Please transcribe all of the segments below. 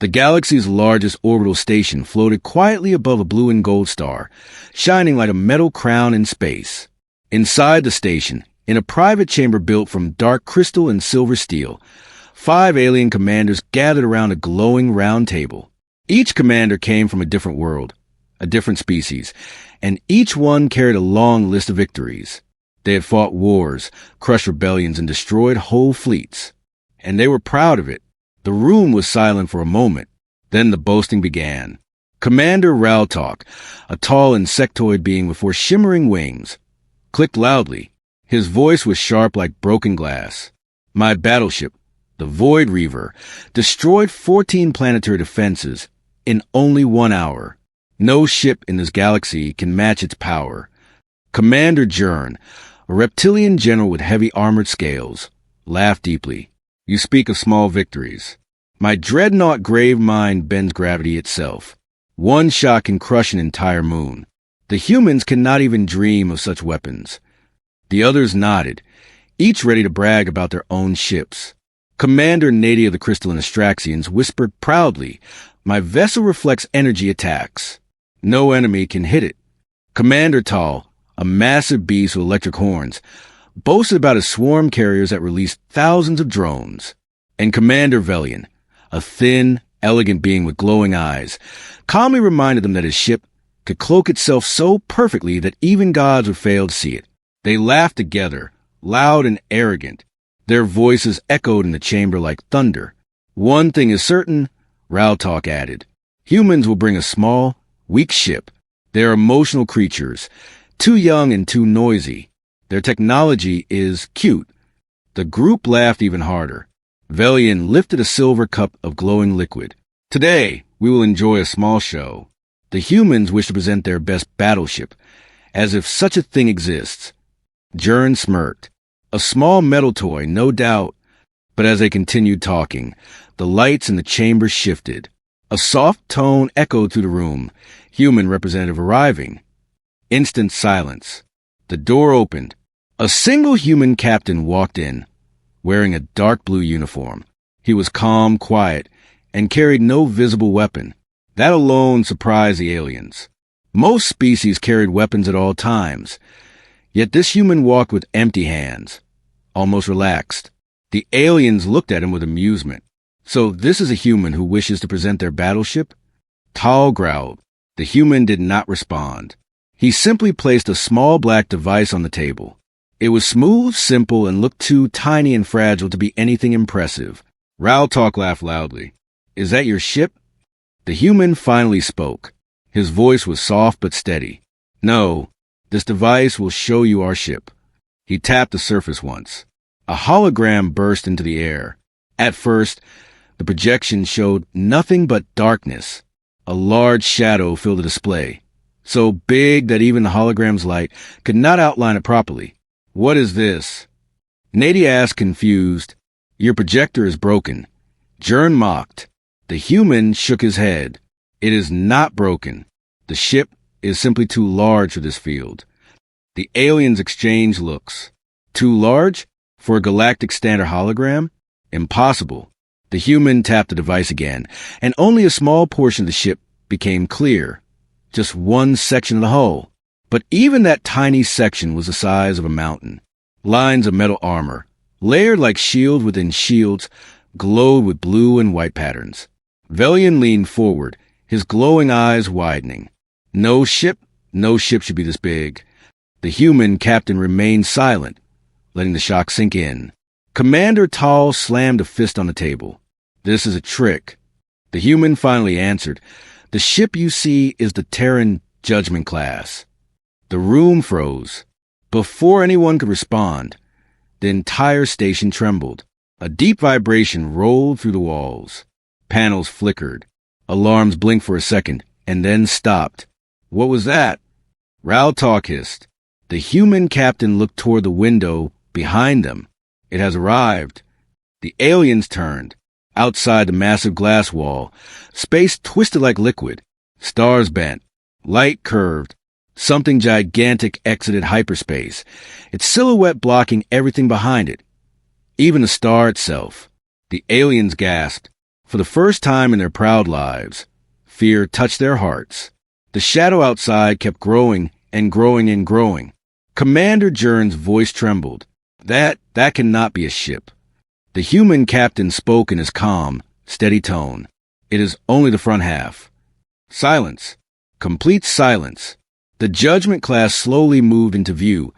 The galaxy's largest orbital station floated quietly above a blue and gold star, shining like a metal crown in space. Inside the station, in a private chamber built from dark crystal and silver steel, 5 alien commanders gathered around a glowing round table. Each commander came from a different world, a different species, and each one carried a long list of victories. They had fought wars, crushed rebellions, and destroyed whole fleets. And they were proud of it. The room was silent for a moment. Then the boasting began. Commander Raltok, a tall insectoid being with 4 shimmering wings, clicked loudly. His voice was sharp like broken glass. My battleship, the Void Reaver, destroyed 14 planetary defenses in only 1 hour. No ship in this galaxy can match its power. Commander Jern, a reptilian general with heavy armored scales, laughed deeply. You speak of small victories. My dreadnought grave mind bends gravity itself. 1 shot can crush an entire moon. The humans cannot even dream of such weapons. The others nodded, each ready to brag about their own ships. Commander Nadia of the Crystalline Astraxians whispered proudly, My vessel reflects energy attacks. No enemy can hit it. Commander Tal, a massive beast with electric horns, boasted about his swarm carriers that released thousands of drones. And Commander Velian, a thin, elegant being with glowing eyes, calmly reminded them that his ship could cloak itself so perfectly that even gods would fail to see it. They laughed together, loud and arrogant. Their voices echoed in the chamber like thunder. One thing is certain, Raltok added. Humans will bring a small, weak ship. They are emotional creatures, too young and too noisy. Their technology is cute. The group laughed even harder. Velian lifted a silver cup of glowing liquid. Today, we will enjoy a small show. The humans wish to present their best battleship, as if such a thing exists. Jern smirked. A small metal toy, no doubt. But as they continued talking, the lights in the chamber shifted. A soft tone echoed through the room. Human representative arriving. Instant silence. The door opened. A single human captain walked in, wearing a dark blue uniform. He was calm, quiet, and carried no visible weapon. That alone surprised the aliens. Most species carried weapons at all times. Yet this human walked with empty hands, almost relaxed. The aliens looked at him with amusement. So this is a human who wishes to present their battleship? Tal growled. The human did not respond. He simply placed a small black device on the table. It was smooth, simple, and looked too tiny and fragile to be anything impressive. Raltok laughed loudly. Is that your ship? The human finally spoke. His voice was soft but steady. No, this device will show you our ship. He tapped the surface once. A hologram burst into the air. At first, the projection showed nothing but darkness. A large shadow filled the display, so big that even the hologram's light could not outline it properly. What is this? Nadia asked, confused. Your projector is broken. Jern mocked. The human shook his head. It is not broken. The ship is simply too large for this field. The aliens exchanged looks. Too large? For a galactic standard hologram? Impossible. The human tapped the device again, and only a small portion of the ship became clear. Just one section of the hull. But even that tiny section was the size of a mountain. Lines of metal armor, layered like shield within shields, glowed with blue and white patterns. Velian leaned forward, his glowing eyes widening. No ship should be this big. The human captain remained silent, letting the shock sink in. Commander Tal slammed a fist on the table. This is a trick. The human finally answered. The ship you see is the Terran Judgment class. The room froze. Before anyone could respond, the entire station trembled. A deep vibration rolled through the walls. Panels flickered. Alarms blinked for a second, and then stopped. What was that? Raltok hissed. The human captain looked toward the window behind them. It has arrived. The aliens turned. Outside the massive glass wall, space twisted like liquid. Stars bent. Light curved. Something gigantic exited hyperspace, its silhouette blocking everything behind it, even the star itself. The aliens gasped. For the first time in their proud lives, fear touched their hearts. The shadow outside kept growing and growing and growing. Commander Jern's voice trembled. That cannot be a ship. The human captain spoke in his calm, steady tone. It is only the front half. Silence. Complete silence. The Judgment class slowly moved into view,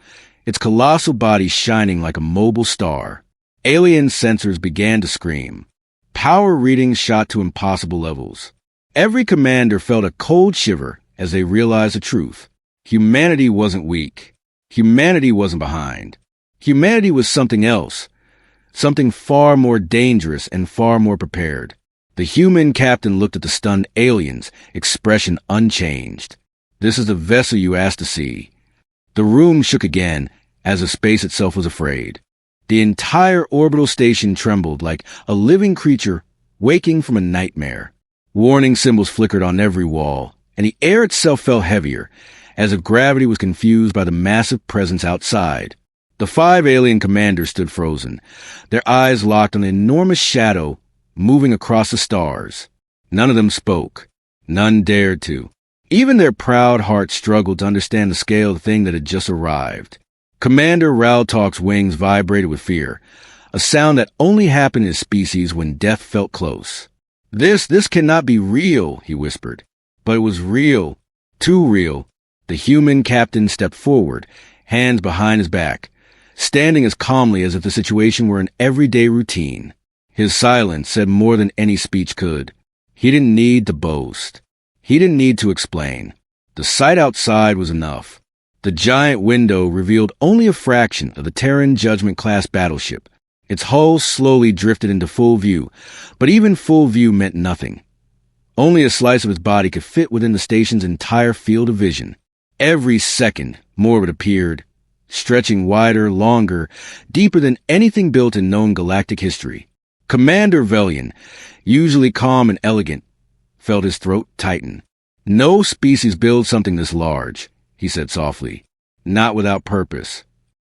its colossal body shining like a mobile star. Alien sensors began to scream. Power readings shot to impossible levels. Every commander felt a cold shiver as they realized the truth. Humanity wasn't weak. Humanity wasn't behind. Humanity was something else, something far more dangerous and far more prepared. The human captain looked at the stunned aliens, expression unchanged. This is the vessel you asked to see. The room shook again, as if space itself was afraid. The entire orbital station trembled like a living creature waking from a nightmare. Warning symbols flickered on every wall, and the air itself felt heavier, as if gravity was confused by the massive presence outside. The 5 alien commanders stood frozen, their eyes locked on the enormous shadow moving across the stars. None of them spoke. None dared to. Even their proud hearts struggled to understand the scale of the thing that had just arrived. Commander Raltalk's wings vibrated with fear, a sound that only happened in his species when death felt close. This cannot be real, he whispered. But it was real. Too real. The human captain stepped forward, hands behind his back, standing as calmly as if the situation were an everyday routine. His silence said more than any speech could. He didn't need to boast. He didn't need to explain. The sight outside was enough. The giant window revealed only a fraction of the Terran Judgment-class battleship. Its hull slowly drifted into full view, but even full view meant nothing. Only a slice of its body could fit within the station's entire field of vision. Every second, more of it appeared, stretching wider, longer, deeper than anything built in known galactic history. Commander Velian, usually calm and elegant, felt his throat tighten. No species builds something this large, he said softly, not without purpose.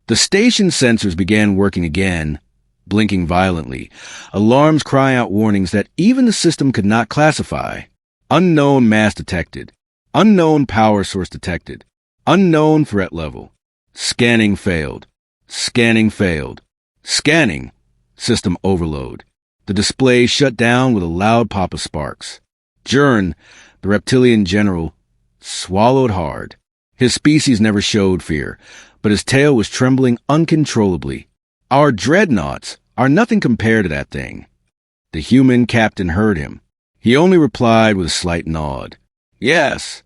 The station sensors began working again, blinking violently, alarms crying out warnings that even the system could not classify. Unknown mass detected. Unknown power source detected. Unknown threat level. Scanning failed. Scanning failed. Scanning. System overload. The display shut down with a loud pop of sparks. Jern, the reptilian general, swallowed hard. His species never showed fear, but his tail was trembling uncontrollably. Our dreadnoughts are nothing compared to that thing. The human captain heard him. He only replied with a slight nod. Yes.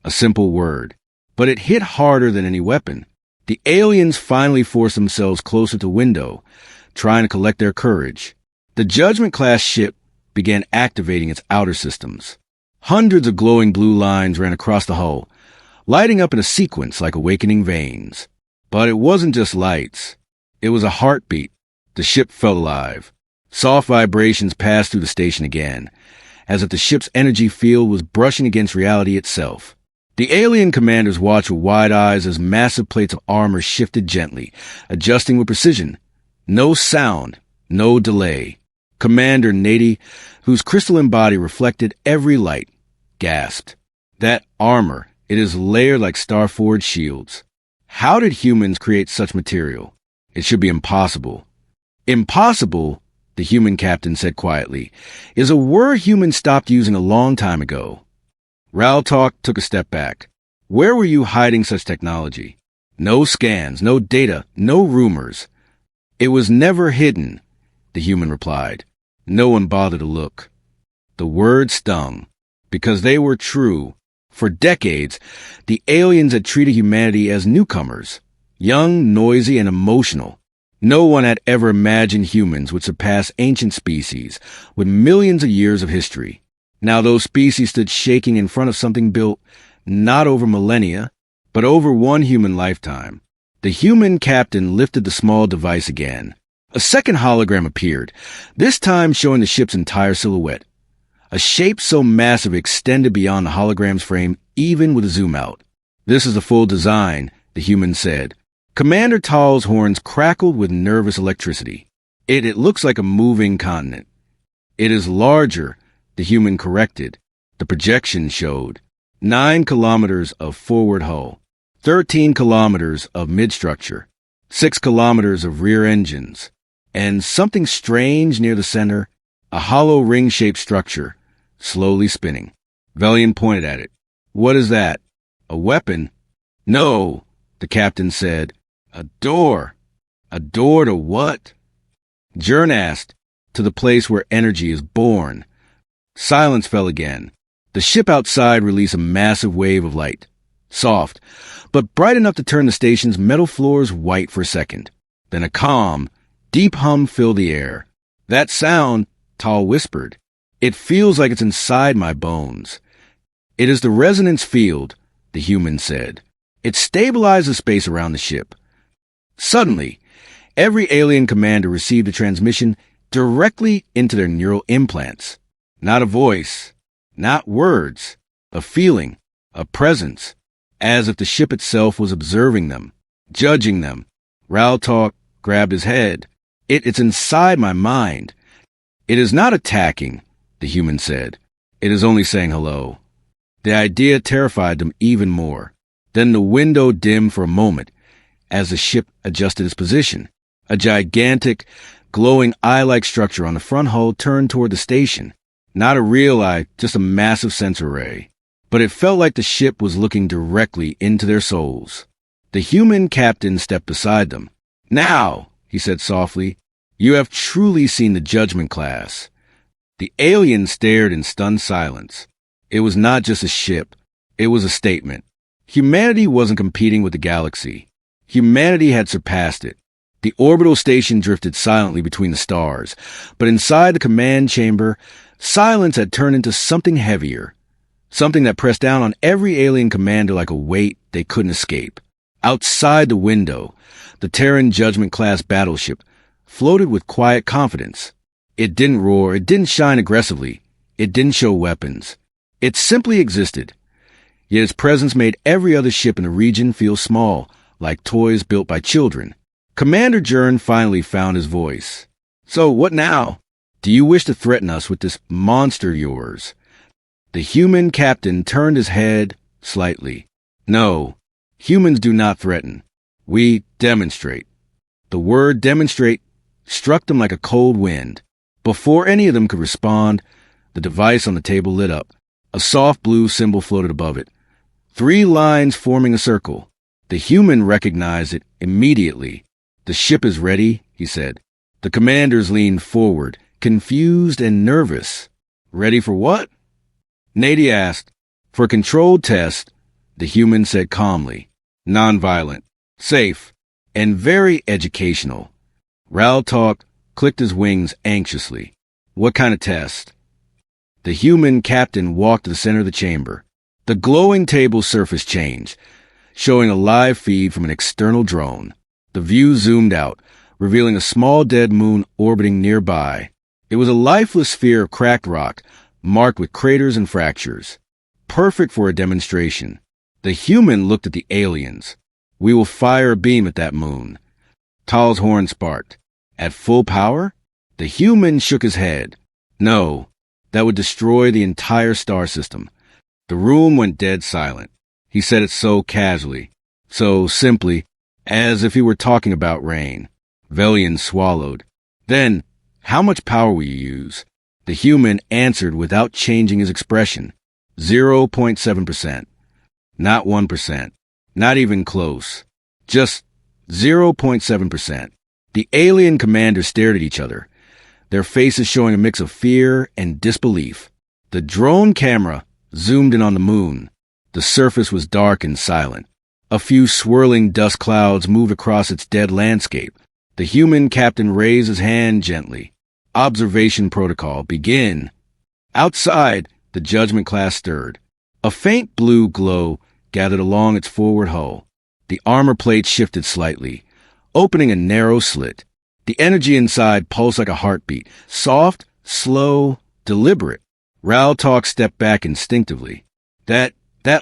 A simple word. But it hit harder than any weapon. The aliens finally forced themselves closer to window, trying to collect their courage. The Judgment-class ship began activating its outer systems. Hundreds of glowing blue lines ran across the hull, lighting up in a sequence like awakening veins. But it wasn't just lights. It was a heartbeat. The ship felt alive. Soft vibrations passed through the station again, as if the ship's energy field was brushing against reality itself. The alien commanders watched with wide eyes as massive plates of armor shifted gently, adjusting with precision. No sound, no delay. Commander Nady, whose crystalline body reflected every light, gasped. That armor, it is layered like star-forged shields. How did humans create such material? It should be impossible. Impossible, the human captain said quietly, is a word humans stopped using a long time ago. Raltalk took a step back. Where were you hiding such technology? No scans, no data, no rumors. It was never hidden, the human replied. No one bothered to look. The words stung, because they were true. For decades, the aliens had treated humanity as newcomers, young, noisy, and emotional. No one had ever imagined humans would surpass ancient species with millions of years of history. Now those species stood shaking in front of something built not over millennia, but over one human lifetime. The human captain lifted the small device again. A second hologram appeared, this time showing the ship's entire silhouette. A shape so massive it extended beyond the hologram's frame, even with a zoom out. This is the full design, the human said. Commander Tal's horns crackled with nervous electricity. It looks like a moving continent. It is larger, the human corrected. The projection showed 9 kilometers of forward hull, 13 kilometers of midstructure, 6 kilometers of rear engines, and something strange near the center, a hollow ring-shaped structure, slowly spinning. Velian pointed at it. What is that? A weapon? No, the captain said. A door. A door to what? Jern asked. To the place where energy is born. Silence fell again. The ship outside released a massive wave of light. Soft, but bright enough to turn the station's metal floors white for a second. Then a calm, deep hum filled the air. That sound, Tal whispered. It feels like it's inside my bones. It is the resonance field, the human said. It stabilizes space around the ship. Suddenly, every alien commander received a transmission directly into their neural implants. Not a voice, not words, a feeling, a presence, as if the ship itself was observing them, judging them. Raltalk grabbed his head. It's inside my mind. It is not attacking, the human said. It is only saying hello. The idea terrified them even more. Then the window dimmed for a moment as the ship adjusted its position. A gigantic, glowing eye-like structure on the front hull turned toward the station. Not a real eye, just a massive sensor array. But it felt like the ship was looking directly into their souls. The human captain stepped beside them. Now, he said softly, you have truly seen the judgment class. The alien stared in stunned silence. It was not just a ship. It was a statement. Humanity wasn't competing with the galaxy. Humanity had surpassed it. The orbital station drifted silently between the stars, but inside the command chamber, silence had turned into something heavier, something that pressed down on every alien commander like a weight they couldn't escape. Outside the window, the Terran Judgment-class battleship floated with quiet confidence. It didn't roar, it didn't shine aggressively, it didn't show weapons. It simply existed. Yet its presence made every other ship in the region feel small, like toys built by children. Commander Jern finally found his voice. So, what now? Do you wish to threaten us with this monster yours? The human captain turned his head slightly. No, humans do not threaten. We demonstrate. The word demonstrate struck them like a cold wind. Before any of them could respond, the device on the table lit up. A soft blue symbol floated above it. 3 lines forming a circle. The human recognized it immediately. The ship is ready, he said. The commanders leaned forward, confused and nervous. Ready for what? Nady asked. For controlled test, the human said calmly. Nonviolent, safe, and very educational. Raltalk clicked his wings anxiously. What kind of test? The human captain walked to the center of the chamber. The glowing table surface changed, showing a live feed from an external drone. The view zoomed out, revealing a small dead moon orbiting nearby. It was a lifeless sphere of cracked rock, marked with craters and fractures. Perfect for a demonstration. The human looked at the aliens. We will fire a beam at that moon. Tal's horn sparked. At full power? The human shook his head. No, that would destroy the entire star system. The room went dead silent. He said it so casually, so simply, as if he were talking about rain. Velian swallowed. Then, how much power will you use? The human answered without changing his expression. 0.7%. Not 1%. Not even close. Just 0.7%. The alien commanders stared at each other, their faces showing a mix of fear and disbelief. The drone camera zoomed in on the moon. The surface was dark and silent. A few swirling dust clouds moved across its dead landscape. The human captain raised his hand gently. Observation protocol, begin. Outside, the judgment class stirred. A faint blue glow gathered along its forward hull. The armor plate shifted slightly, opening a narrow slit. The energy inside pulsed like a heartbeat, soft, slow, deliberate. Raltalk stepped back instinctively. That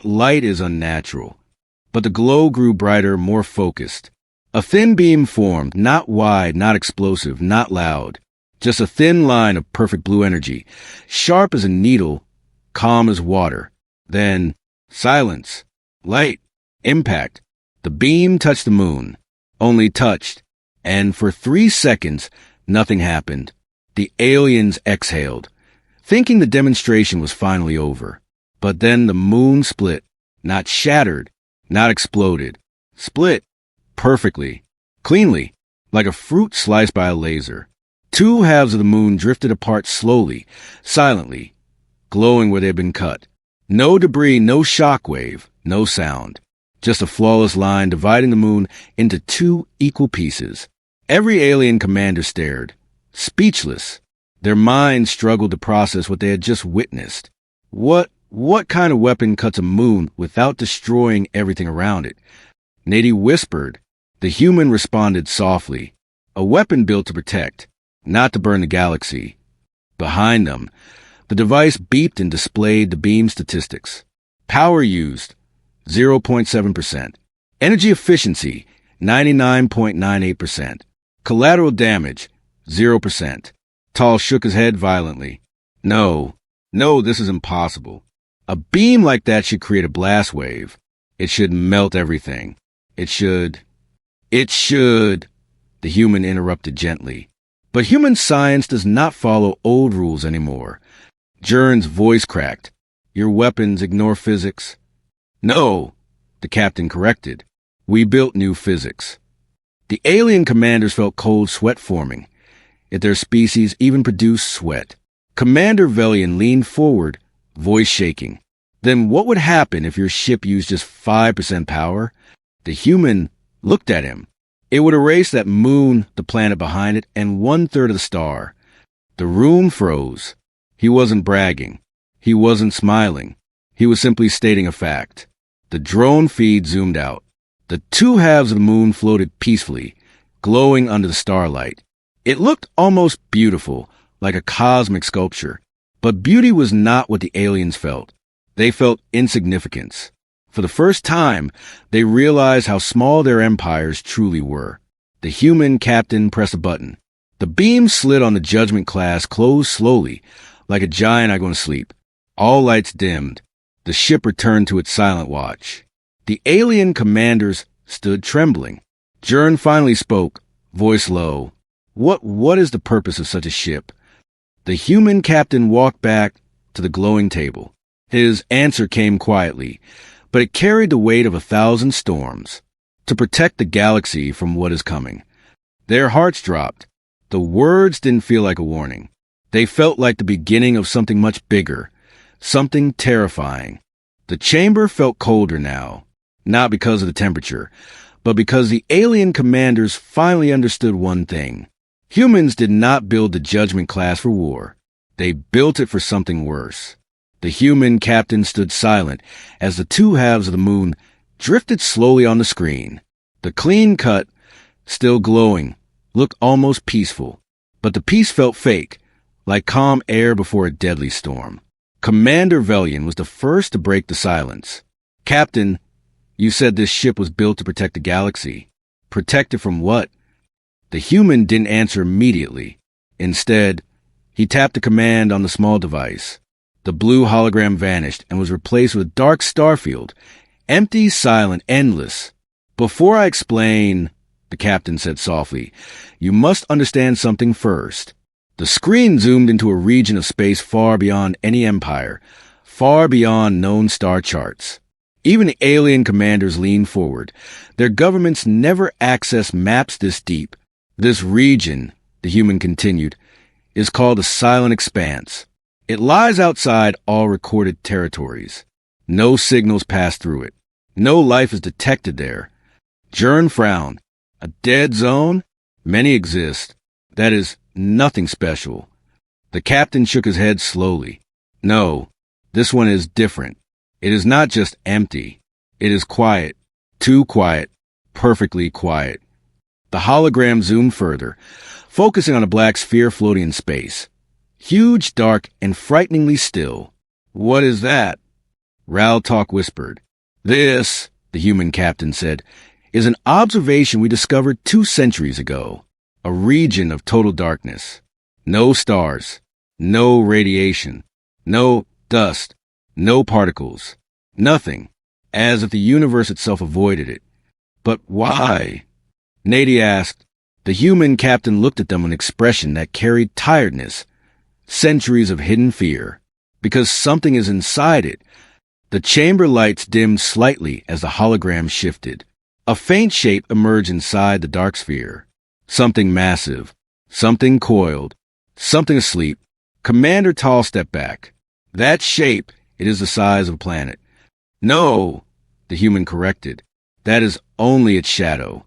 light is unnatural. But the glow grew brighter, more focused. A thin beam formed, not wide, not explosive, not loud. Just a thin line of perfect blue energy, sharp as a needle, calm as water. Then, silence, light, impact. The beam touched the moon. Only touched. And for 3 seconds, nothing happened. The aliens exhaled, thinking the demonstration was finally over. But then the moon split. Not shattered, not exploded. Split. Perfectly. Cleanly. Like a fruit sliced by a laser. 2 halves of the moon drifted apart slowly, silently, glowing where they had been cut. No debris, no shockwave, no sound. Just a flawless line dividing the moon into 2 equal pieces. Every alien commander stared, speechless. Their minds struggled to process what they had just witnessed. What kind of weapon cuts a moon without destroying everything around it? Nady whispered. The human responded softly. A weapon built to protect, not to burn the galaxy. Behind them, the device beeped and displayed the beam statistics. Power used, 0.7%. Energy efficiency, 99.98%. Collateral damage, 0%. Tall shook his head violently. No, this is impossible. A beam like that should create a blast wave. It should melt everything. It should, the human interrupted gently. But human science does not follow old rules anymore. Jern's voice cracked. Your weapons ignore physics? No, the captain corrected. We built new physics. The alien commanders felt cold sweat forming. Yet their species even produced sweat. Commander Velian leaned forward, voice shaking. Then what would happen if your ship used just 5% power? The human looked at him. It would erase that moon, the planet behind it, and 1/3 of the star. The room froze. He wasn't bragging. He wasn't smiling. He was simply stating a fact. The drone feed zoomed out. The 2 halves of the moon floated peacefully, glowing under the starlight. It looked almost beautiful, like a cosmic sculpture. But beauty was not what the aliens felt. They felt insignificance. For the first time, they realized how small their empires truly were. The human captain pressed a button. The beam slid on the judgment class closed slowly, like a giant eye going to sleep. All lights dimmed. The ship returned to its silent watch. The alien commanders stood trembling. Jern finally spoke, voice low. What is the purpose of such a ship? The human captain walked back to the glowing table. His answer came quietly, but it carried the weight of 1,000 storms. To protect the galaxy from what is coming. Their hearts dropped. The words didn't feel like a warning. They felt like the beginning of something much bigger, something terrifying. The chamber felt colder now, not because of the temperature, but because the alien commanders finally understood one thing. Humans did not build the judgment class for war. They built it for something worse. The human captain stood silent as the 2 halves of the moon drifted slowly on the screen. The clean cut, still glowing, looked almost peaceful, but the peace felt fake, like calm air before a deadly storm. Commander Velian was the first to break the silence. Captain, you said this ship was built to protect the galaxy. Protect it from what? The human didn't answer immediately. Instead, he tapped a command on the small device. The blue hologram vanished and was replaced with a dark starfield, empty, silent, endless. Before I explain, the captain said softly, you must understand something first. The screen zoomed into a region of space far beyond any empire, far beyond known star charts. Even the alien commanders leaned forward. Their governments never accessed maps this deep. This region, the human continued, is called the Silent Expanse. It lies outside all recorded territories. No signals pass through it. No life is detected there. Jern frowned. A dead zone? Many exist. That is nothing special. The captain shook his head slowly. No, this one is different. It is not just empty. It is quiet. Too quiet. Perfectly quiet. The hologram zoomed further, focusing on a black sphere floating in space. Huge, dark, and frighteningly still. What is that? Raltalk whispered. This, the human captain said, is an observation we discovered 2 centuries ago. A region of total darkness. No stars. No radiation. No dust. No particles. Nothing. As if the universe itself avoided it. But why? Nady asked. The human captain looked at them with an expression that carried tiredness. Centuries of hidden fear. Because something is inside it. The chamber lights dimmed slightly as the hologram shifted. A faint shape emerged inside the dark sphere. Something massive. Something coiled. Something asleep. Commander Tall stepped back. That shape, it is the size of a planet. No, the human corrected. That is only its shadow.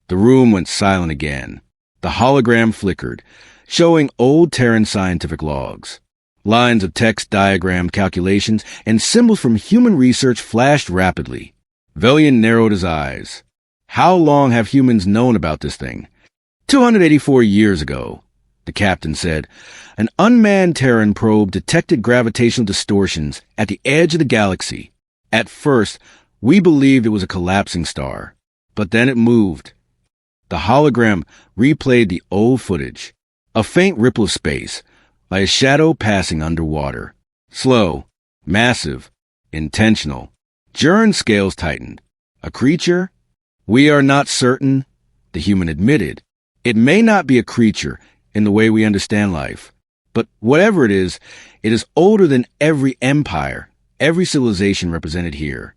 The room went silent again. The hologram flickered, showing old Terran scientific logs. Lines of text, diagram, calculations, and symbols from human research flashed rapidly. Velian narrowed his eyes. How long have humans known about this thing? 284 years ago, the captain said. An unmanned Terran probe detected gravitational distortions at the edge of the galaxy. At first, we believed it was a collapsing star. But then it moved. The hologram replayed the old footage. A faint ripple of space, like a shadow passing underwater. Slow, massive, intentional. Jern's scales tightened. A creature? We are not certain, the human admitted. It may not be a creature in the way we understand life. But whatever it is older than every empire, every civilization represented here.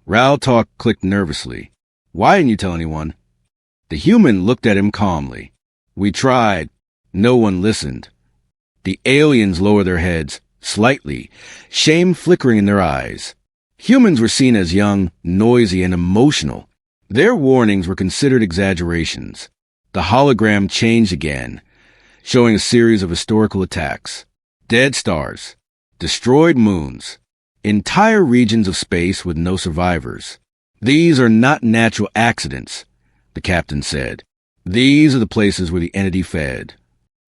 Raltalk clicked nervously. Why didn't you tell anyone? The human looked at him calmly. We tried. No one listened. The aliens lowered their heads, slightly, shame flickering in their eyes. Humans were seen as young, noisy, and emotional. Their warnings were considered exaggerations. The hologram changed again, showing a series of historical attacks. Dead stars, destroyed moons, entire regions of space with no survivors. These are not natural accidents, the captain said. These are the places where the entity fed.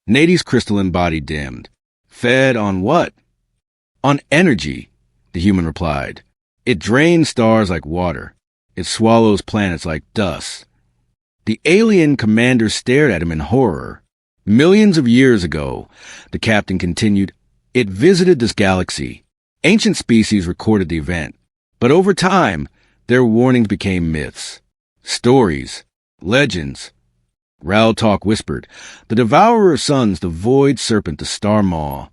Nady's crystalline body dimmed. Fed on what? On energy, the human replied. It drains stars like water. It swallows planets like dust. The alien commander stared at him in horror. Millions of years ago, the captain continued, it visited this galaxy. Ancient species recorded the event. But over time, their warnings became myths. Stories. Legends. Raltalk whispered, the devourer of suns, the void serpent, the star maw.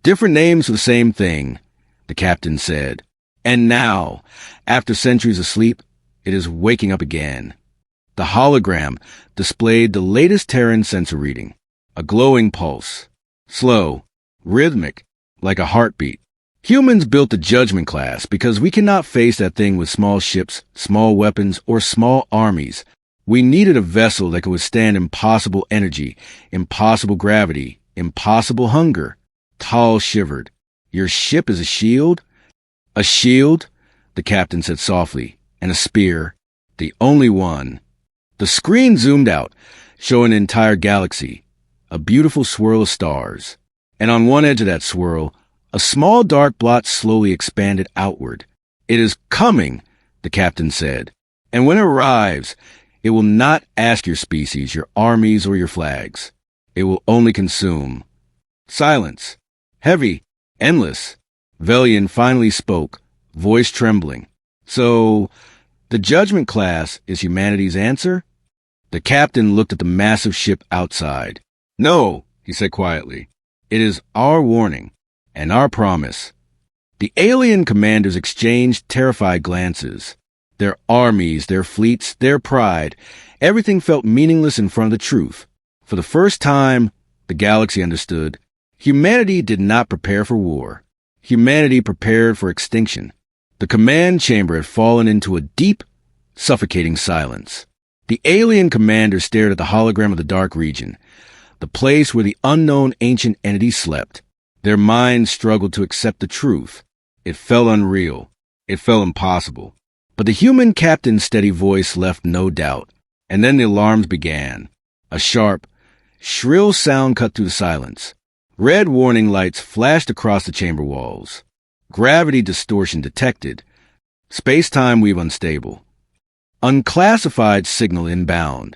Different names for the same thing, the captain said. And now, after centuries of sleep, it is waking up again. The hologram displayed the latest Terran sensor reading, a glowing pulse, slow, rhythmic, like a heartbeat. Humans built the judgment class because we cannot face that thing with small ships, small weapons, or small armies. We needed a vessel that could withstand impossible energy, impossible gravity, impossible hunger. Tal shivered. Your ship is a shield? A shield, the captain said softly, and a spear. The only one. The screen zoomed out, showing an entire galaxy, a beautiful swirl of stars. And on one edge of that swirl, a small dark blot slowly expanded outward. It is coming, the captain said. And when it arrives, it will not ask your species, your armies, or your flags. It will only consume. Silence. Heavy. Endless. Velian finally spoke, voice trembling. So, the judgment class is humanity's answer? The captain looked at the massive ship outside. No, he said quietly. It is our warning and our promise. The alien commanders exchanged terrified glances. Their armies, their fleets, their pride, everything felt meaningless in front of the truth. For the first time, the galaxy understood. Humanity did not prepare for war. Humanity prepared for extinction. The command chamber had fallen into a deep, suffocating silence. The alien commander stared at the hologram of the dark region, the place where the unknown ancient entity slept. Their minds struggled to accept the truth. It felt unreal. It felt impossible. But the human captain's steady voice left no doubt. And then the alarms began. A sharp, shrill sound cut through the silence. Red warning lights flashed across the chamber walls. Gravity distortion detected. Space-time weave unstable. Unclassified signal inbound.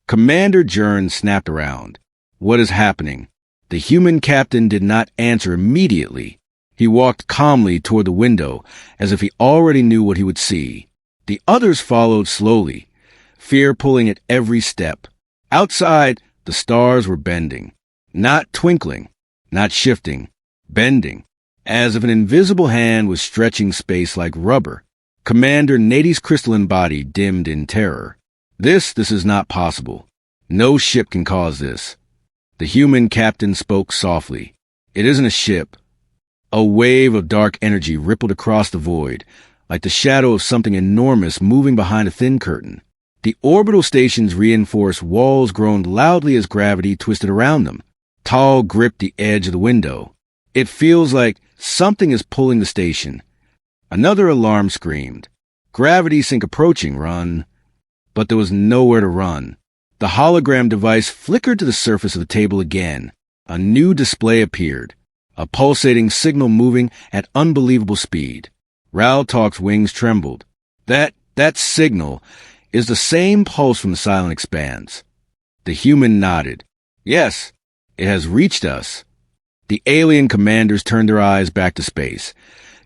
Commander Jern snapped around. What is happening? The human captain did not answer immediately. He walked calmly toward the window, as if he already knew what he would see. The others followed slowly, fear pulling at every step. Outside, the stars were bending. Not twinkling, not shifting, bending, as if an invisible hand was stretching space like rubber. Commander Nady's crystalline body dimmed in terror. This is not possible. No ship can cause this. The human captain spoke softly. It isn't a ship. A wave of dark energy rippled across the void, like the shadow of something enormous moving behind a thin curtain. The orbital station's reinforced walls groaned loudly as gravity twisted around them. Tal gripped the edge of the window. It feels like something is pulling the station. Another alarm screamed. Gravity sink approaching, run. But there was nowhere to run. The hologram device flickered to the surface of the table again. A new display appeared, a pulsating signal moving at unbelievable speed. Raltalk's wings trembled. That signal is the same pulse from the silent expanse. The human nodded. Yes, it has reached us. The alien commanders turned their eyes back to space,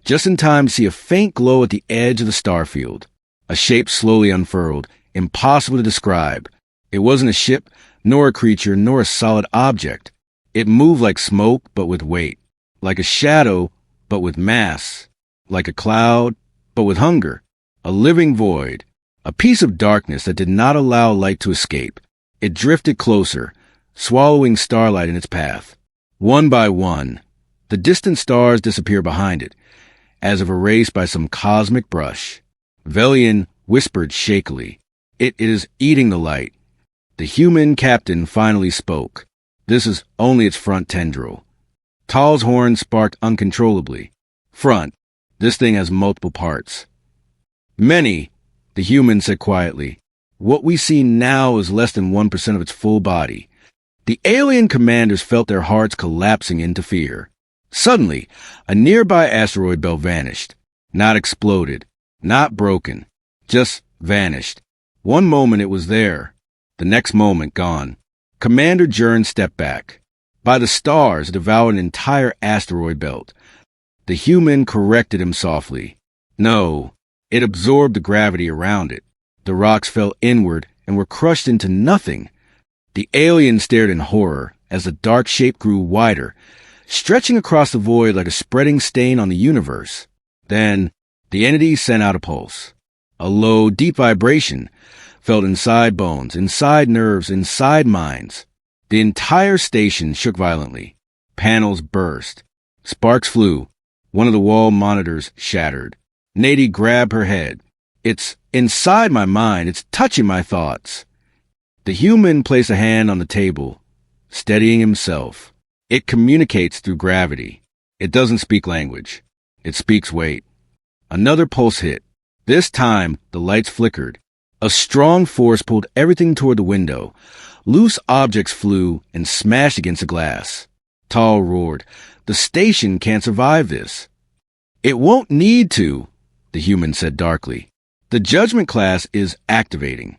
just in time to see a faint glow at the edge of the starfield. A shape slowly unfurled, impossible to describe. It wasn't a ship, nor a creature, nor a solid object. It moved like smoke, but with weight. Like a shadow, but with mass. Like a cloud, but with hunger. A living void. A piece of darkness that did not allow light to escape. It drifted closer, swallowing starlight in its path. One by one, the distant stars disappeared behind it, as if erased by some cosmic brush. Velian whispered shakily, It is eating the light. The human captain finally spoke. This is only its front tendril. Tal's horn sparked uncontrollably. Front. This thing has multiple parts. Many, the human said quietly. What we see now is less than 1% of its full body. The alien commanders felt their hearts collapsing into fear. Suddenly, a nearby asteroid belt vanished. Not exploded. Not broken. Just vanished. One moment it was there. The next moment gone. Commander Jern stepped back. By the stars, it devoured an entire asteroid belt. The human corrected him softly. No, it absorbed the gravity around it. The rocks fell inward and were crushed into nothing. The alien stared in horror as the dark shape grew wider, stretching across the void like a spreading stain on the universe. Then, the entity sent out a pulse. A low, deep vibration felt inside bones, inside nerves, inside minds. The entire station shook violently. Panels burst. Sparks flew. One of the wall monitors shattered. Nady grabbed her head. It's inside my mind. It's touching my thoughts. The human placed a hand on the table, steadying himself. It communicates through gravity. It doesn't speak language. It speaks weight. Another pulse hit. This time, the lights flickered. A strong force pulled everything toward the window. Loose objects flew and smashed against the glass. Tal roared, The station can't survive this. It won't need to, the human said darkly. The judgment class is activating.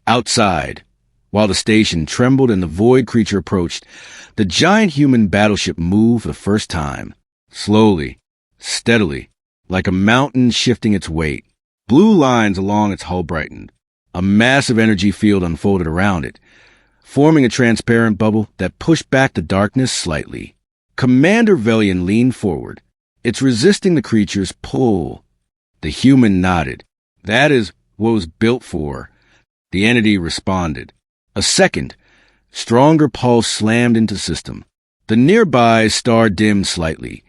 Outside, while the station trembled and the void creature approached, the giant human battleship moved for the first time. Slowly, steadily, like a mountain shifting its weight. Blue lines along its hull brightened. A massive energy field unfolded around it, forming a transparent bubble that pushed back the darkness slightly. Commander Velian leaned forward. It's resisting the creature's pull. The human nodded. That is what it was built for. The entity responded. A second, stronger pulse slammed into the system. The nearby star dimmed slightly,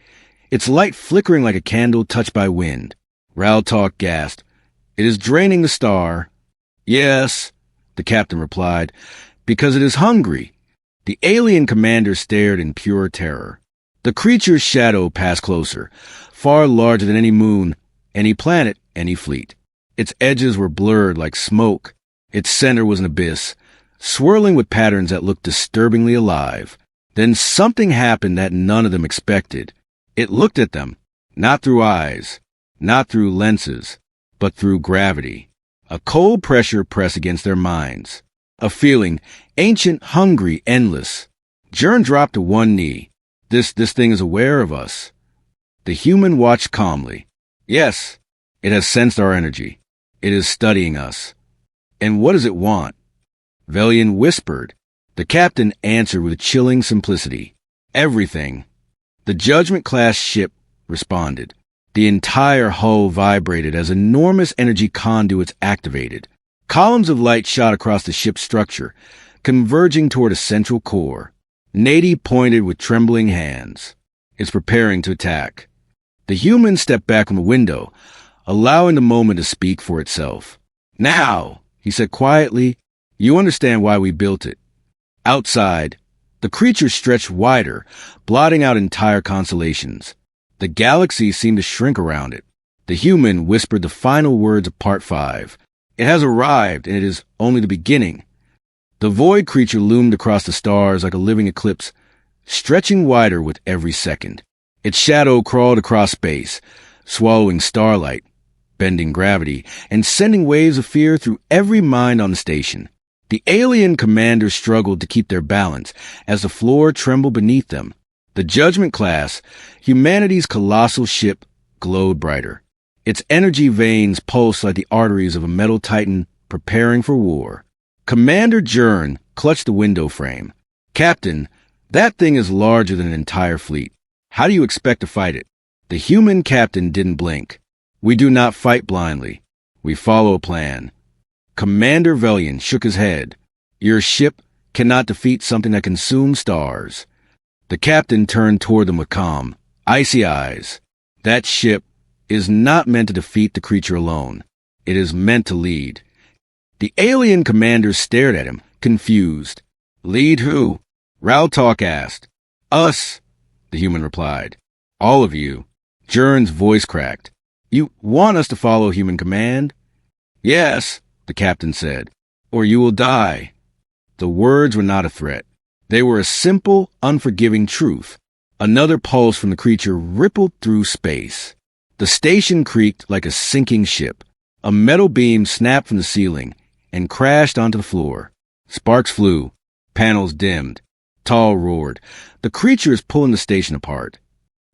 its light flickering like a candle touched by wind. Raltalk gasped. It is draining the star. Yes, the captain replied, because it is hungry. The alien commander stared in pure terror. The creature's shadow passed closer, far larger than any moon, any planet, any fleet. Its edges were blurred like smoke. Its center was an abyss, swirling with patterns that looked disturbingly alive. Then something happened that none of them expected. It looked at them, not through eyes, not through lenses, but through gravity. A cold pressure pressed against their minds. A feeling, ancient, hungry, endless. Jern dropped to one knee. This thing is aware of us. The human watched calmly. Yes, it has sensed our energy. It is studying us. And what does it want? Velian whispered. The captain answered with chilling simplicity. Everything. The Judgment-class ship responded. The entire hull vibrated as enormous energy conduits activated. Columns of light shot across the ship's structure, converging toward a central core. Nady pointed with trembling hands. It's preparing to attack. The human stepped back from the window, allowing the moment to speak for itself. Now, he said quietly, you understand why we built it. Outside, the creature stretched wider, blotting out entire constellations. The galaxy seemed to shrink around it. The human whispered the final words of Part 5. It has arrived, and it is only the beginning. The void creature loomed across the stars like a living eclipse, stretching wider with every second. Its shadow crawled across space, swallowing starlight, bending gravity, and sending waves of fear through every mind on the station. The alien commanders struggled to keep their balance as the floor trembled beneath them. The Judgment class, humanity's colossal ship, glowed brighter. Its energy veins pulsed like the arteries of a metal titan preparing for war. Commander Jern clutched the window frame. Captain, that thing is larger than an entire fleet. How do you expect to fight it? The human captain didn't blink. We do not fight blindly. We follow a plan. Commander Velian shook his head. Your ship cannot defeat something that consumes stars. The captain turned toward them with calm, icy eyes. That ship is not meant to defeat the creature alone. It is meant to lead. The alien commanders stared at him, confused. Lead who? Raltalk asked. Us, the human replied. All of you. Jern's voice cracked. You want us to follow human command? Yes, the captain said, or you will die. The words were not a threat. They were a simple, unforgiving truth. Another pulse from the creature rippled through space. The station creaked like a sinking ship. A metal beam snapped from the ceiling and crashed onto the floor. Sparks flew. Panels dimmed. Tal roared. The creature is pulling the station apart.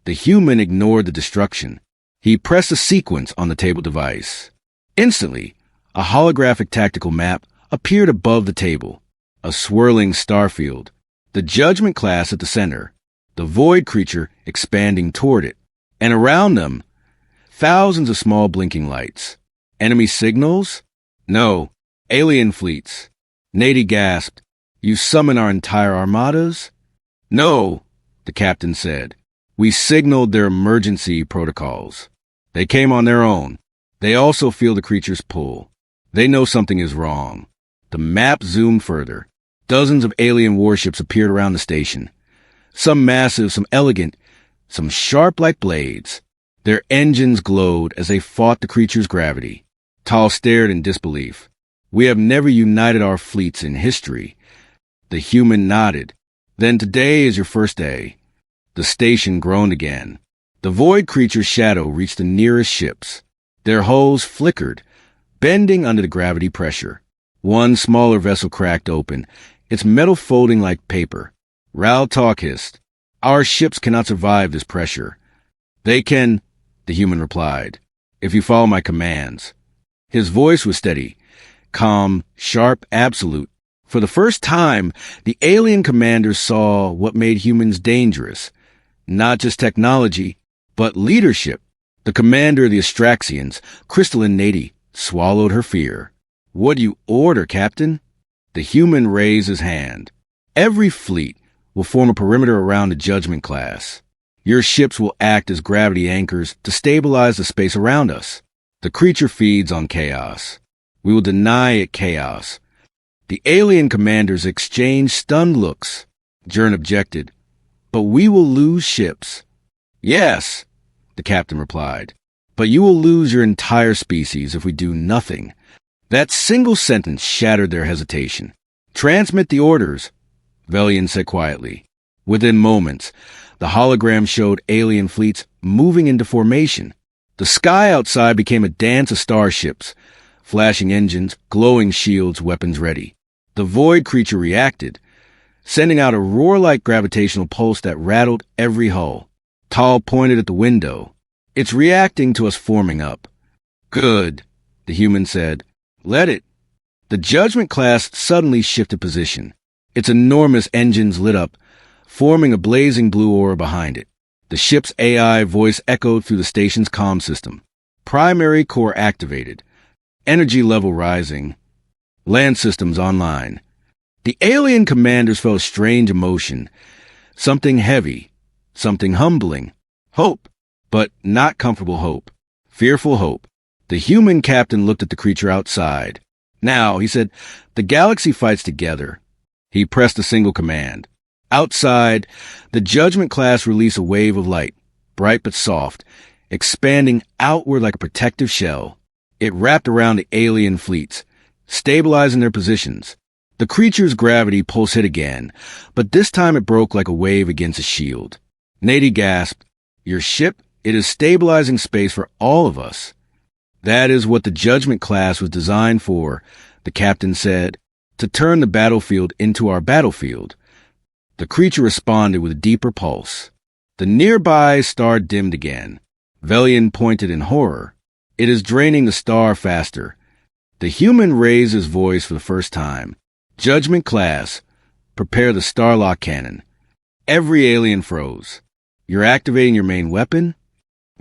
The human ignored the destruction. He pressed a sequence on the table device. Instantly, a holographic tactical map appeared above the table. A swirling starfield. The Judgment class at the center. The void creature expanding toward it. And around them, thousands of small blinking lights. Enemy signals? No, alien fleets. Nady gasped. You summon our entire armadas? No, the captain said. We signaled their emergency protocols. They came on their own. They also feel the creature's pull. They know something is wrong. The map zoomed further. Dozens of alien warships appeared around the station. Some massive, some elegant, some sharp like blades. Their engines glowed as they fought the creature's gravity. Tal stared in disbelief. We have never united our fleets in history. The human nodded. Then today is your first day. The station groaned again. The void creature's shadow reached the nearest ships. Their hulls flickered, bending under the gravity pressure. One smaller vessel cracked open, its metal folding like paper. Raltalk hissed. Our ships cannot survive this pressure. They can, the human replied, if you follow my commands. His voice was steady, calm, sharp, absolute. For the first time, the alien commanders saw what made humans dangerous. Not just technology, but leadership. The commander of the Astraxians, Crystalline Nady, swallowed her fear. What do you order, Captain? The human raised his hand. Every fleet will form a perimeter around the Judgment class. Your ships will act as gravity anchors to stabilize the space around us. The creature feeds on chaos. We will deny it chaos. The alien commanders exchanged stunned looks. Jern objected. But we will lose ships. Yes, the captain replied. But you will lose your entire species if we do nothing. That single sentence shattered their hesitation. Transmit the orders, Velian said quietly. Within moments, the hologram showed alien fleets moving into formation. The sky outside became a dance of starships, flashing engines, glowing shields, weapons ready. The void creature reacted. sending out a roar-like gravitational pulse that rattled every hull. Tal pointed at the window. It's reacting to us forming up. Good, the human said. Let it. The Judgment class suddenly shifted position. Its enormous engines lit up, forming a blazing blue aura behind it. The ship's AI voice echoed through the station's comm system. Primary core activated. Energy level rising. Land systems online. The alien commanders felt a strange emotion. Something heavy. Something humbling. Hope. But not comfortable hope. Fearful hope. The human captain looked at the creature outside. Now, he said, the galaxy fights together. He pressed a single command. Outside, the Judgment class released a wave of light, bright but soft, expanding outward like a protective shell. It wrapped around the alien fleets, stabilizing their positions. The creature's gravity pulse hit again, but this time it broke like a wave against a shield. Nady gasped, Your ship? It is stabilizing space for all of us. That is what the Judgment class was designed for, the captain said, to turn the battlefield into our battlefield. The creature responded with a deeper pulse. The nearby star dimmed again. Velian pointed in horror. It is draining the star faster. The human raised his voice for the first time. Judgment class, prepare the Starlock cannon. Every alien froze. You're activating your main weapon?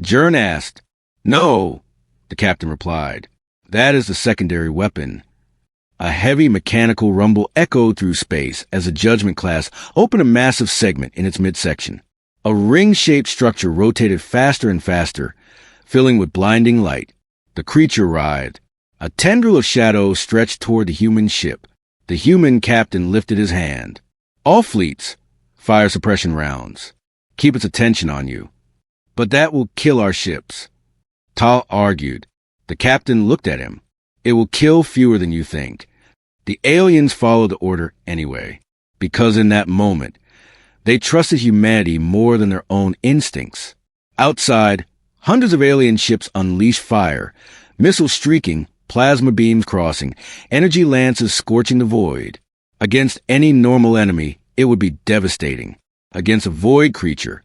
Jern asked. No, the captain replied. That is the secondary weapon. A heavy mechanical rumble echoed through space as the Judgment class opened a massive segment in its midsection. A ring-shaped structure rotated faster and faster, filling with blinding light. The creature writhed. A tendril of shadow stretched toward the human ship. The human captain lifted his hand. All fleets, fire suppression rounds. Keep its attention on you. But that will kill our ships. Tal argued. The captain looked at him. It will kill fewer than you think. The aliens followed the order anyway, because in that moment, they trusted humanity more than their own instincts. Outside, hundreds of alien ships unleashed fire, missiles streaking, plasma beams crossing, energy lances scorching the void. Against any normal enemy, it would be devastating. Against a void creature,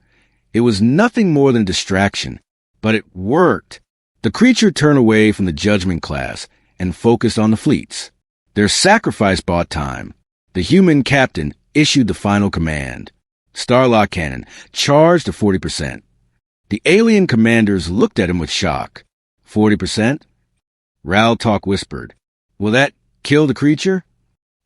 it was nothing more than a distraction. But it worked. The creature turned away from the Judgment class and focused on the fleets. Their sacrifice bought time. The human captain issued the final command. Starlock cannon, charged to 40%. The alien commanders looked at him with shock. 40%? Raltalk whispered. Will that kill the creature?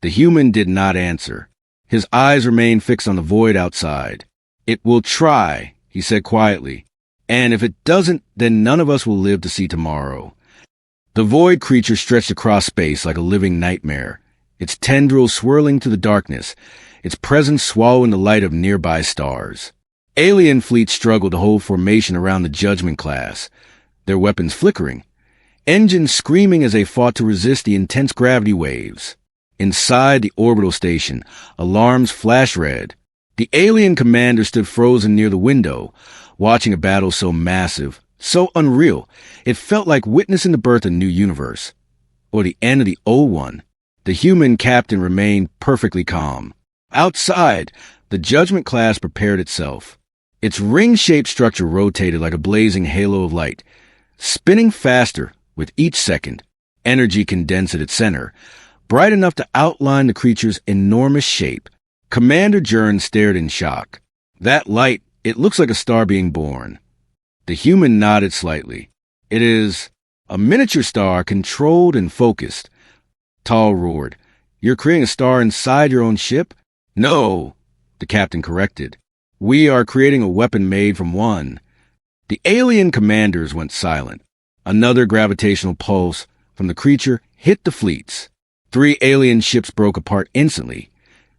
The human did not answer. His eyes remained fixed on the void outside. It will try, he said quietly. And if it doesn't, then none of us will live to see tomorrow. The void creature stretched across space like a living nightmare, its tendrils swirling through the darkness, its presence swallowing the light of nearby stars. Alien fleets struggled to hold formation around the Judgment class, their weapons flickering, engines screaming as they fought to resist the intense gravity waves. Inside the orbital station, alarms flashed red. The alien commander stood frozen near the window, watching a battle so massive, so unreal, it felt like witnessing the birth of a new universe, or the end of the old one. The human captain remained perfectly calm. Outside, the Judgment class prepared itself. Its ring-shaped structure rotated like a blazing halo of light, spinning faster with each second. Energy condensed at its center, bright enough to outline the creature's enormous shape. Commander Jern stared in shock. That light, it looks like a star being born. The human nodded slightly. It is a miniature star controlled and focused. Tal roared. You're creating a star inside your own ship? No, the captain corrected. We are creating a weapon made from one. The alien commanders went silent. Another gravitational pulse from the creature hit the fleets. 3 alien ships broke apart instantly,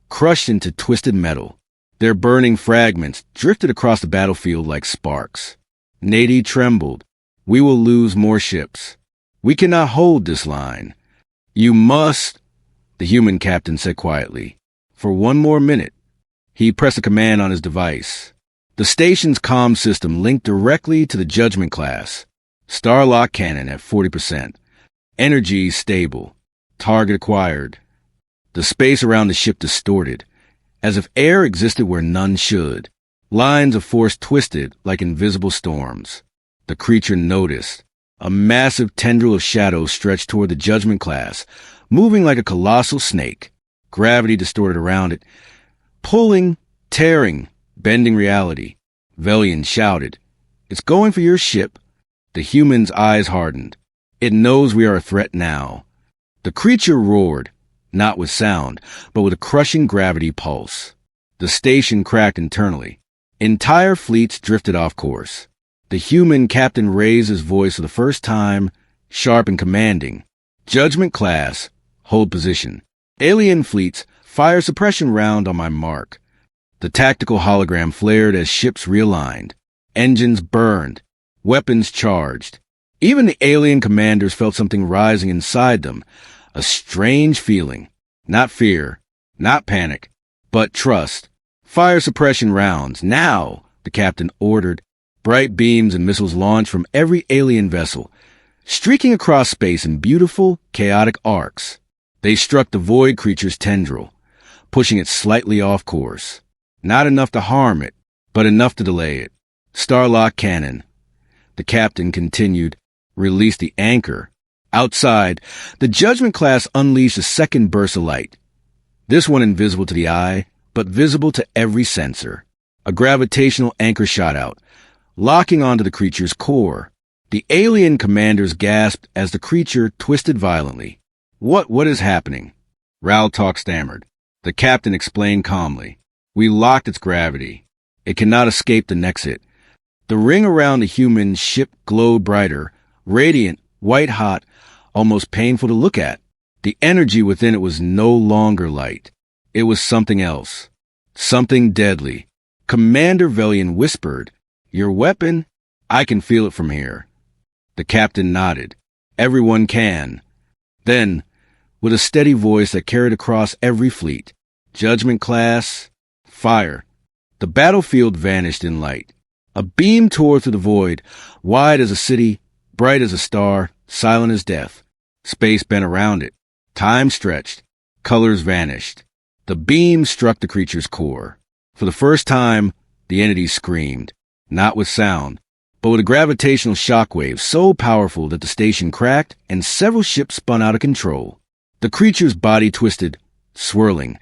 crushed into twisted metal. Their burning fragments drifted across the battlefield like sparks. Nady trembled. We will lose more ships. We cannot hold this line. You must, the human captain said quietly. For one more minute. He pressed a command on his device. The station's comm system linked directly to the Judgment class. Starlock cannon at 40%. Energy stable. Target acquired. The space around the ship distorted. as if air existed where none should. Lines of force twisted like invisible storms. The creature noticed. A massive tendril of shadow stretched toward the judgment class, moving like a colossal snake. Gravity distorted around it, pulling, tearing, bending reality. Velian shouted, "It's going for your ship." The human's eyes hardened. It knows we are a threat now. The creature roared, not with sound, but with a crushing gravity pulse. The station cracked internally. Entire fleets drifted off course. The human captain raised his voice for the first time, sharp and commanding. "Judgment class, hold position. Alien fleets, fire suppression round on my mark." The tactical hologram flared as ships realigned. Engines burned. Weapons charged. Even the alien commanders felt something rising inside them. A strange feeling. Not fear, not panic, but trust. "Fire suppression rounds, now," the captain ordered. Bright beams and missiles launched from every alien vessel, streaking across space in beautiful, chaotic arcs. They struck the void creature's tendril, pushing it slightly off course. Not enough to harm it, but enough to delay it. "Starlock cannon." The captain continued, "Release the anchor." Outside, the Judgment class unleashed a second burst of light. This one invisible to the eye, but visible to every sensor. A gravitational anchor shot out, locking onto the creature's core. The alien commanders gasped as the creature twisted violently. What is happening?" Raltok stammered. The captain explained calmly. "We locked its gravity. It cannot escape the next hit." The ring around the human ship glowed brighter, radiant, white-hot, almost painful to look at. The energy within it was no longer light. It was something else. Something deadly. Commander Velian whispered, "Your weapon? I can feel it from here." The captain nodded. "Everyone can." Then, with a steady voice that carried across every fleet, "Judgment class, fire." The battlefield vanished in light. A beam tore through the void, wide as a city, bright as a star, silent as death. Space bent around it. Time stretched. Colors vanished. The beam struck the creature's core. For the first time, the entity screamed, not with sound, but with a gravitational shockwave so powerful that the station cracked and several ships spun out of control. The creature's body twisted, swirling,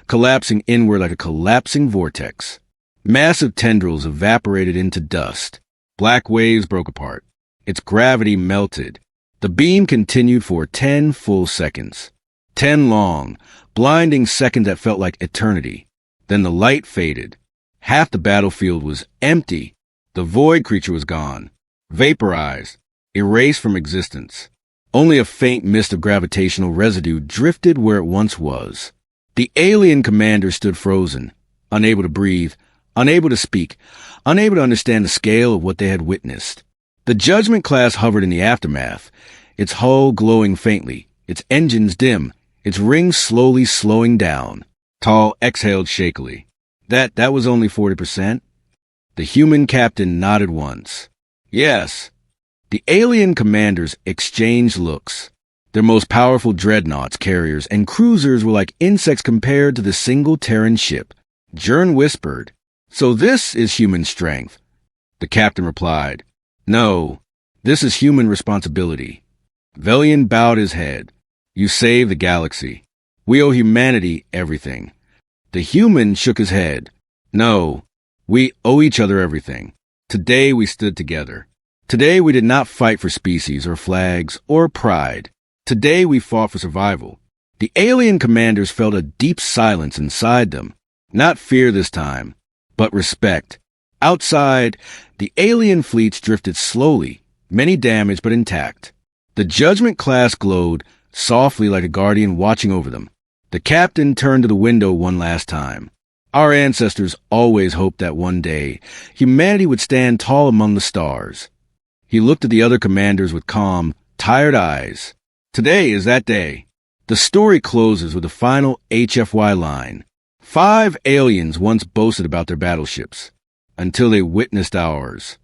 collapsing inward like a collapsing vortex. Massive tendrils evaporated into dust. Black waves broke apart. Its gravity melted. The beam continued for 10 full seconds. 10 long, blinding seconds that felt like eternity. Then the light faded. Half the battlefield was empty. The void creature was gone, vaporized, erased from existence. Only a faint mist of gravitational residue drifted where it once was. The alien commander stood frozen, unable to breathe, unable to speak, unable to understand the scale of what they had witnessed. The Judgment class hovered in the aftermath, its hull glowing faintly, its engines dim, its rings slowly slowing down. Tall exhaled shakily. That was only 40%. The human captain nodded once. Yes. The alien commanders exchanged looks. Their most powerful dreadnoughts, carriers, and cruisers were like insects compared to the single Terran ship. Jern whispered, "So this is human strength." The captain replied, "No, this is human responsibility." Velian bowed his head. "You saved the galaxy. We owe humanity everything." The human shook his head. "No, we owe each other everything. Today we stood together. Today we did not fight for species or flags or pride. Today we fought for survival." The alien commanders felt a deep silence inside them. Not fear this time, but respect. Outside, the alien fleets drifted slowly, many damaged but intact. The Judgment class glowed, softly like a guardian watching over them. The captain turned to the window one last time. Our ancestors always hoped that one day humanity would stand tall among the stars. He looked at the other commanders with calm, tired eyes. Today is that day. The story closes with a final HFY line. 5 aliens once boasted about their battleships, until they witnessed ours.